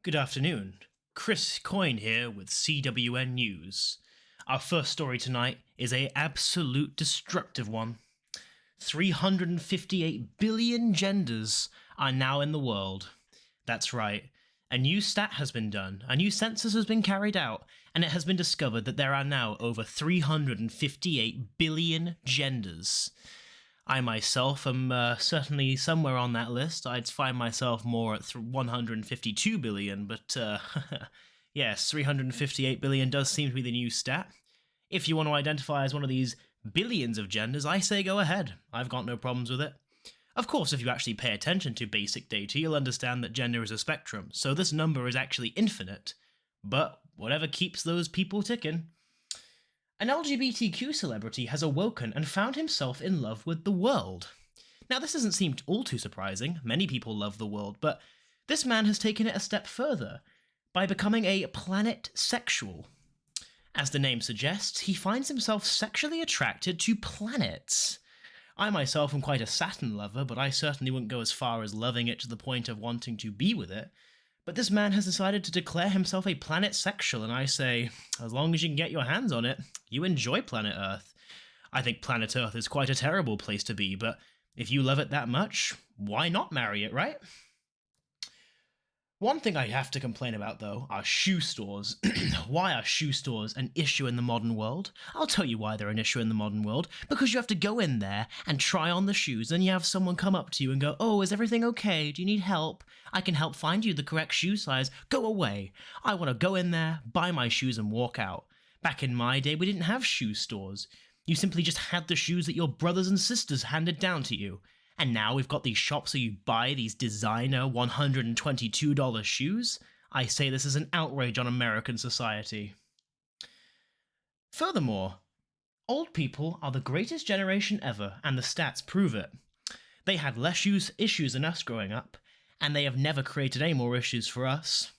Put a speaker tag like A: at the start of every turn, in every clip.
A: Good afternoon. Coyne here with CWN News. Our first story tonight is a absolute destructive one. 358 billion genders are now in the world. That's right. A new stat has been done, a new census has been carried out, and it has been discovered that there are now over 358 billion genders. I myself am certainly somewhere on that list. I'd find myself more at 152 billion, but yes, 358 billion does seem to be the new stat. If you want to identify as one of these billions of genders, I say go ahead. I've got no problems with it. Of course, if you actually pay attention to basic data, you'll understand that gender is a spectrum, so this number is actually infinite. But whatever keeps those people ticking. An LGBTQ celebrity has awoken and found himself in love with the world. Now, this doesn't seem all too surprising. Many people love the world, but this man has taken it a step further by becoming a planet sexual. As the name suggests, he finds himself sexually attracted to planets. I myself am quite a Saturn lover, but I certainly wouldn't go as far as loving it to the point of wanting to be with it. But this man has decided to declare himself a planet sexual, and I say, as long as you can get your hands on it, you enjoy planet Earth. I think planet Earth is quite a terrible place to be, but if you love it that much, why not marry it, right? One thing I have to complain about, though, are shoe stores. Why are shoe stores an issue in the modern world? I'll tell you why they're an issue in the modern world. Because you have to go in there and try on the shoes, and you have someone come up to you and go, "Oh, is everything okay? Do you need help? I can help find you the correct shoe size. Go away. I want to go in there, buy my shoes, and walk out." Back in my day, we didn't have shoe stores. You simply just had the shoes that your brothers and sisters handed down to you. And now we've got these shops where you buy these designer $122 shoes. I say this is an outrage on American society. Furthermore, old people are the greatest generation ever, and the stats prove it. They had less issues than us growing up, and they have never created any more issues for us.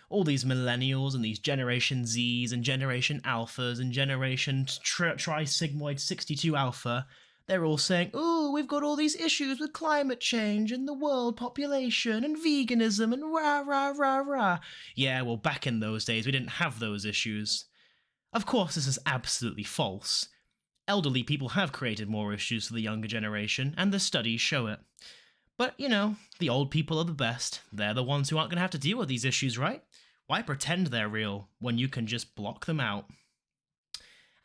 A: All these millennials and these Generation Zs and Generation Alphas and Generation Tri-Sigmoid 62 Alpha, they're all saying, "Oh, we've got all these issues with climate change and the world population and veganism and rah, rah, rah, rah." Yeah, well, back in those days, we didn't have those issues. Of course, this is absolutely false. Elderly people have created more issues for the younger generation, and the studies show it. But, the old people are the best. They're the ones who aren't going to have to deal with these issues, right? Why pretend they're real when you can just block them out?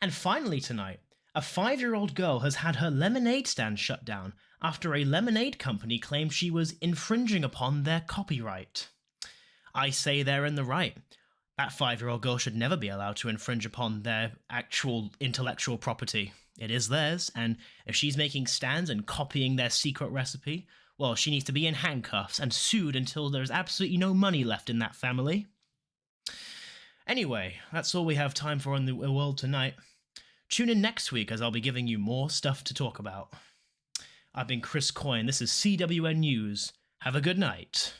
A: And finally tonight, a 5-year-old girl has had her lemonade stand shut down after a lemonade company claimed she was infringing upon their copyright. I say they're in the right. That 5-year-old girl should never be allowed to infringe upon their actual intellectual property. It is theirs, and if she's making stands and copying their secret recipe, well, she needs to be in handcuffs and sued until there's absolutely no money left in that family. Anyway, that's all we have time for in the world tonight. Tune in next week as I'll be giving you more stuff to talk about. I've been Coyne. This is CWN News. Have a good night.